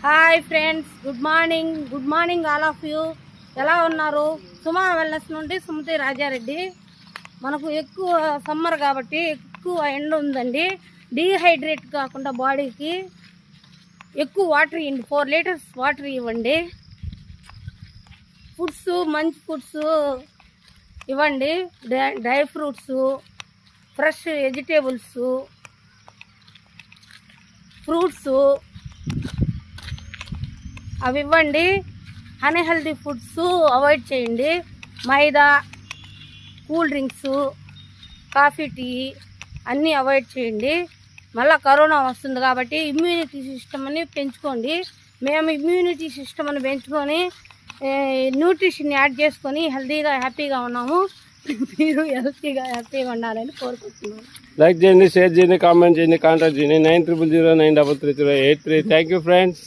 Hi friends, good morning all of you. ఎలా ఉన్నారు? సుమా wellness నుండి సుమతి రాజారెడ్డి. మనకు ఎక్కువ సమ్మర్ కాబట్టి ఎక్కువ ఎండ ఉందండి. డీహైడ్రేట్ కాకుండా బాడీకి ఎక్కువ వాటర్ ఇవ్వండి. 4 లీటర్స్ వాటర్ ఇవ్వండి. ఫుడ్స్ మంచి ఫుడ్స్ ఇవ్వండి. Dry fruits, fresh vegetables, fruits అవి ఇవ్వండి. అన్హెల్దీ ఫుడ్స్ అవాయిడ్ చేయండి. మైదా, కూల్ డ్రింక్స్, కాఫీ, టీ అన్నీ అవాయిడ్ చేయండి. మళ్ళీ కరోనా వస్తుంది కాబట్టి ఇమ్యూనిటీ సిస్టమ్ అని పెంచుకోండి. మేము ఇమ్యూనిటీ సిస్టమ్ అని పెంచుకొని న్యూట్రిషన్ యాడ్ చేసుకొని హెల్తీగా హ్యాపీగా ఉన్నాము. మీరు హెల్తీగా హ్యాపీగా ఉండాలని కోరుకుంటున్నాను. లైక్ చేయండి, షేర్ చేయండి, కామెంట్ చేయండి, కాంటాక్ట్ చేయండి 9000933383. Thank you friends.